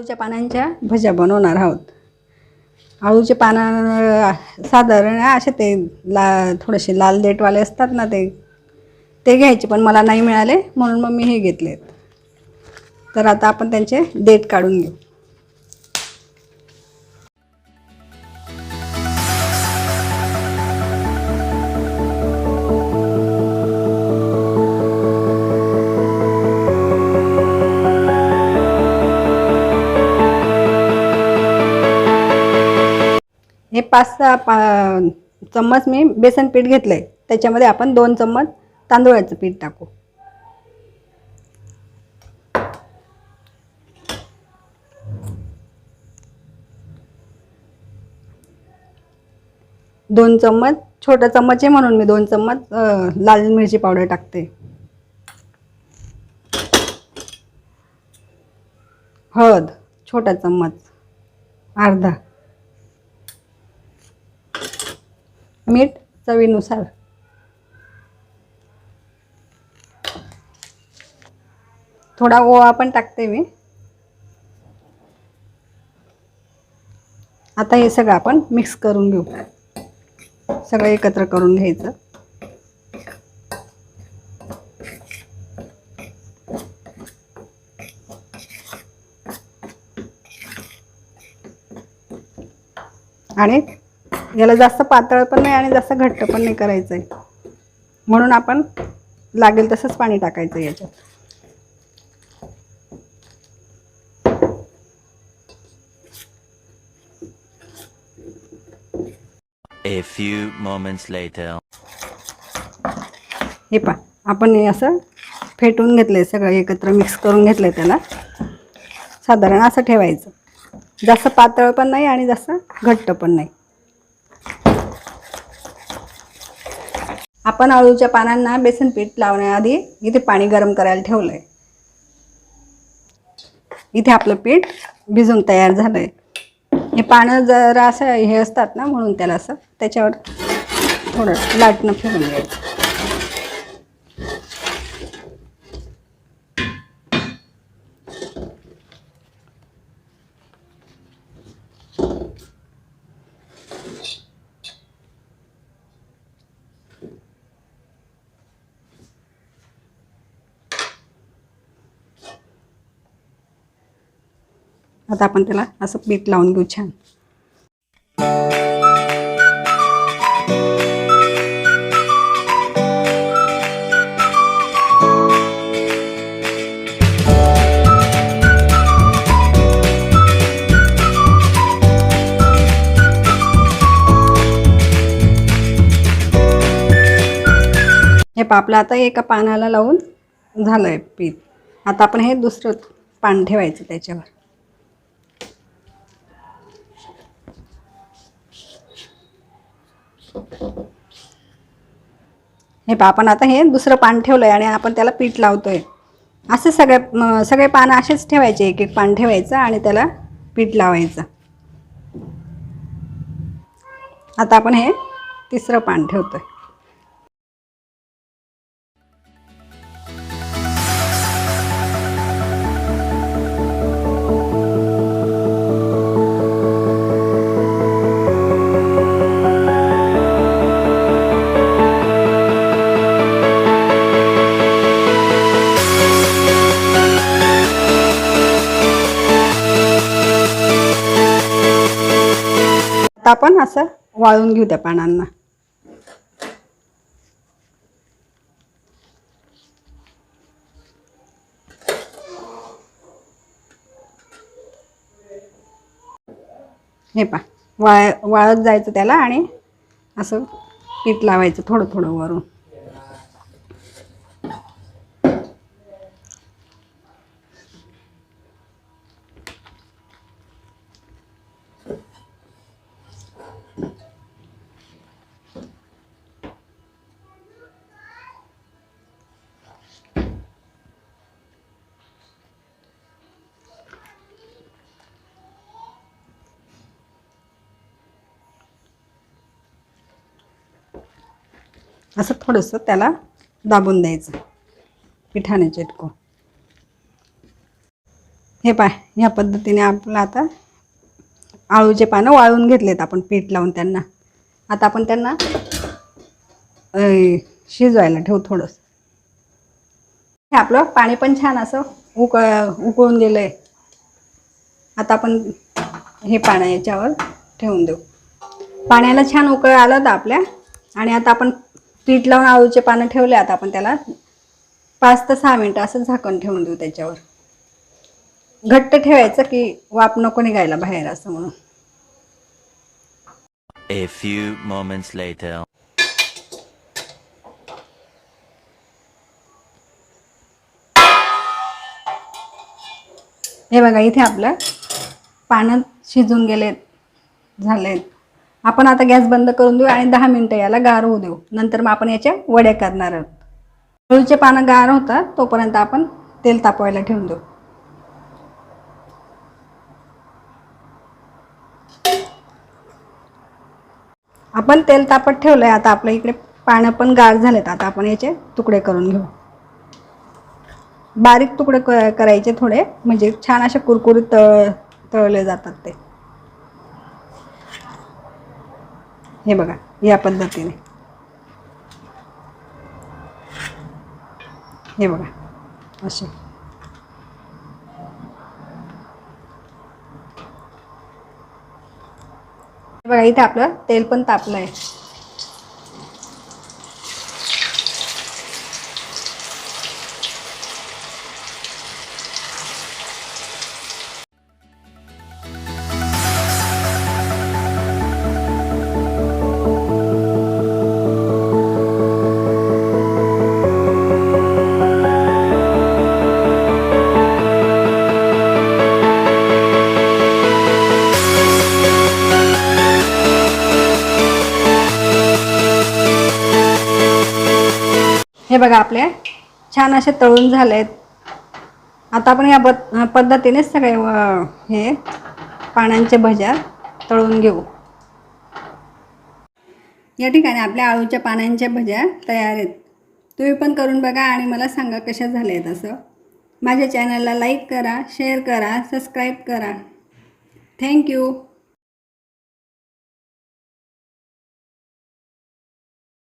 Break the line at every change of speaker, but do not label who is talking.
आळूच्या पानांच्या भज्या बनवणार आहोत। आळूचे पानं साधारण असे ते थोडेसे लाल देठवाले असतात ना, ते घ्यायचे, पण मला नाही मिळाले म्हणून मग मी हे घेतलेत। तर आता आपण त्यांचे देठ काढून घेऊ। हे 5-6 चम्मच मी बेसन पीठ घेतलंय, त्याच्यामध्ये आपण 2 चम्मच तांदूळाचं पीठ टाकू। दोन चम्मच, छोटा चम्मच आहे म्हणून मी 2 चम्मच लाल मिरची पावडर टाकते। हळद छोटा चम्मच, अर्धा। मीठ चवीनुसार। थोडा ओवा पण टाकते मी। आता हे सगळं आपण मिक्स करून घेऊ, सगळं एकत्र करून घ्यायचं। आणि याला जास्त पातळ पण नाही आणि जास्त घट्ट पण नाही करायचंय, म्हणून आपण लागेल तसंच पाणी टाकायचं याच्यात।
A few moments later.
हे पहा, आपण हे असं फेटून घेतलंय, सगळं एकत्र मिक्स करून घेतलंय। त्याला साधारण असं ठेवायचं, जास्त पातळ पण नाही आणि जास्त घट्ट पण नाही। आपण आळूच्या पानांना बेसन पीठ लावण्याआधी इथे पाणी गरम करायला ठेवलंय। इथे आपलं पीठ भिजून तयार झालंय। हे पानं जरा असं हे असतात ना, म्हणून त्याला असं त्याच्यावर थोडं लाटणं फिरून घ्यायचं। आता आपण त्याला असं पीठ लावून घेऊ छान। हे आपलं आता एका पानाला लावून झालंय पीठ। आता आपण हे दुसरं पान ठेवायचं त्याच्यावर। हे पहा, आपण आता हे दुसरं पान ठेवलंय आणि आपण त्याला पीठ लावतोय। असे सगळे पान असेच ठेवायचे, एक एक पान ठेवायचं आणि त्याला पीठ लावायचं। आता आपण हे तिसरं पान ठेवतोय। आता आपण असं वाळून घेऊ त्या पानांना। हे पहा, वाळत जायचं त्याला आणि असं पीठ लावायचं थोडं थोडं वरून। असं थोडंसं त्याला दाबून द्यायचं पिठाने चिटकून। हे पाय, ह्या पद्धतीने आपलं आता आळूचे पानं वाळून घेतलेत आपण पीठ लावून त्यांना. आता आपण त्यांना शिजवायला ठेवू थोडंसं. हे आपलं पाणी पण छान असं उकळून गेलं आहे. आता आपण हे पाणी याच्यावर ठेवून देऊ. पाण्याला छान उकळ आलं होतं आपल्या. आणि आता आपण पीठ लावून आळूचे पानं ठेवले. आता आपण त्याला 5 ते 6 मिनिटं असं झाकण ठेवून देऊ त्याच्यावर. घट्ट ठेवायचं की वाफ नको निघायला बाहेर असं म्हणून.
A few moments later.
हे बघा, इथे आपलं पानं शिजून गेलेत, झालेत. आपण आता गॅस बंद करून देऊ आणि 10 मिनिटं याला गार होऊ देऊ. नंतर मग आपण याच्या वड्या करणार आहोत. आळूचे पानं गार होतात तोपर्यंत आपण तेल तापवायला ठेवून देऊ. आपण तेल तापत ठेवलंय. आता आपल्या इकडे पानं पण गार झालेत. आता आपण याचे तुकडे करून घेऊ. बारीक तुकडे करायचे थोडे, म्हणजे छान असे कुरकुरीत तळले जातात ते. हे बघा, या पद्धतीने. हे बघा असे. बघा, इथे आपलं तेल पण तापलं आहे. हे बघा, आपले छान असे तळून झालेत. आता आपण या पद्धतीने सगळे हे पानांच्या भज्या तळून घेऊ. या ठिकाणी आपल्या आळूच्या पानांच्या भज्या तयार आहेत. तुम्ही पण करून बघा आणि मला सांगा कशा झाल्या आहेत. असं माझ्या चॅनलला लाईक करा, शेअर करा, सबस्क्राईब करा. थँक्यू.